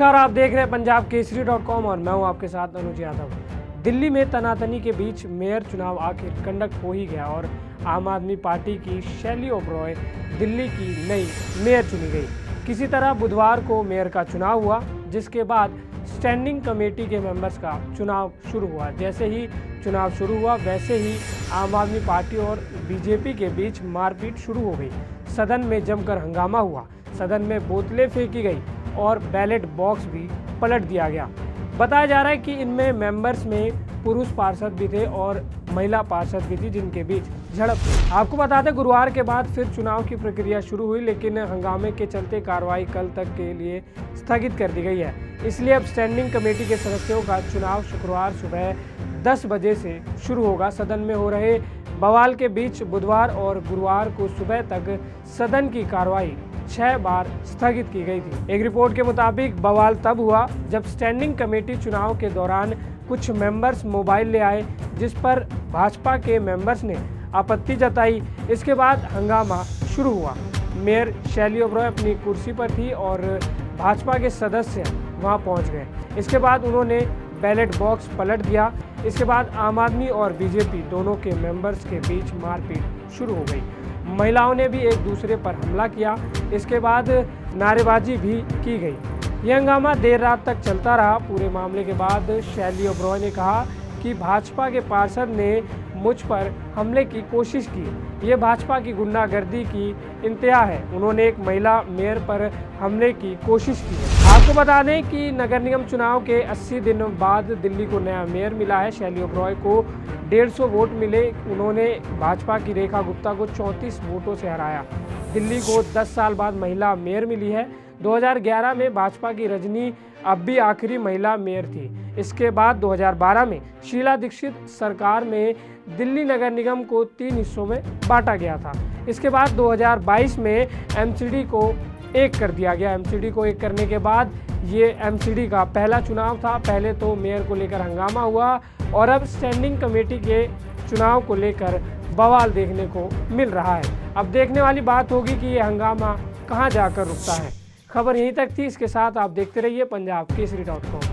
नमस्कार, आप देख रहे हैं पंजाब केसरी.com और मैं हूं आपके साथ अनुज यादव। दिल्ली में तनातनी के बीच मेयर चुनाव आखिर कंडक्ट हो ही गया और आम आदमी पार्टी की शैली ओबरॉय दिल्ली की नई मेयर चुनी गई। किसी तरह बुधवार को मेयर का चुनाव हुआ, जिसके बाद स्टैंडिंग कमेटी के मेंबर्स का चुनाव शुरू हुआ। जैसे ही चुनाव शुरू हुआ वैसे ही आम आदमी पार्टी और बीजेपी के बीच मारपीट शुरू हो गई। सदन में जमकर हंगामा हुआ, सदन में बोतलें फेंकी गई और बैलेट बॉक्स भी पलट दिया गया। बताया जा रहा है कि इनमें मेंबर्स में पुरुष पार्षद भी थे और महिला पार्षद भी थी, जिनके बीच झड़प हुई। आपको बता दें, गुरुवार के बाद फिर चुनाव की प्रक्रिया शुरू हुई, लेकिन हंगामे के चलते कार्रवाई कल तक के लिए स्थगित कर दी गई है। इसलिए अब स्टैंडिंग कमेटी के सदस्यों का चुनाव शुक्रवार सुबह 10 बजे से शुरू होगा। सदन में हो रहे बवाल के बीच बुधवार और गुरुवार को सुबह तक सदन की कार्रवाई 6 बार स्थगित की गई थी। एक रिपोर्ट के मुताबिक बवाल तब हुआ जब स्टैंडिंग कमेटी चुनाव के दौरान कुछ मेंबर्स मोबाइल ले आए, जिस पर भाजपा के मेंबर्स ने आपत्ति जताई। इसके बाद हंगामा शुरू हुआ। मेयर शैली ओबरॉय अपनी कुर्सी पर थी और भाजपा के सदस्य वहां पहुंच गए। इसके बाद उन्होंने बैलेट बॉक्स पलट दिया। इसके बाद आम आदमी और बीजेपी दोनों के मेंबर्स के बीच मारपीट शुरू हो गई। महिलाओं ने भी एक दूसरे पर हमला किया। इसके बाद नारेबाजी भी की गई। यह हंगामा देर रात तक चलता रहा। पूरे मामले के बाद शैली ओबरॉय ने कहा कि भाजपा के पार्षद ने मुझ पर हमले की कोशिश की। ये भाजपा की गुंडागर्दी की इंतहा है। उन्होंने एक महिला मेयर पर हमले की कोशिश की है। आपको बता दें कि नगर निगम चुनाव के 80 दिनों बाद दिल्ली को नया मेयर मिला है। शैली ओबरॉय को 150 वोट मिले। उन्होंने भाजपा की रेखा गुप्ता को 34 वोटों से हराया। दिल्ली को 10 साल बाद महिला मेयर मिली है। 2011 में भाजपा की रजनी अब भी आखिरी महिला मेयर थी। इसके बाद 2012 में शीला दीक्षित सरकार में दिल्ली नगर निगम को 3 हिस्सों में बांटा गया था। इसके बाद 2022 में एमसीडी को एक कर दिया गया। एमसीडी को एक करने के बाद ये एमसीडी का पहला चुनाव था। पहले तो मेयर को लेकर हंगामा हुआ और अब स्टैंडिंग कमेटी के चुनाव को लेकर बवाल देखने को मिल रहा है। अब देखने वाली बात होगी कि ये हंगामा कहां जाकर रुकता है। खबर यहीं तक थी। इसके साथ आप देखते रहिए पंजाब केसरी.com।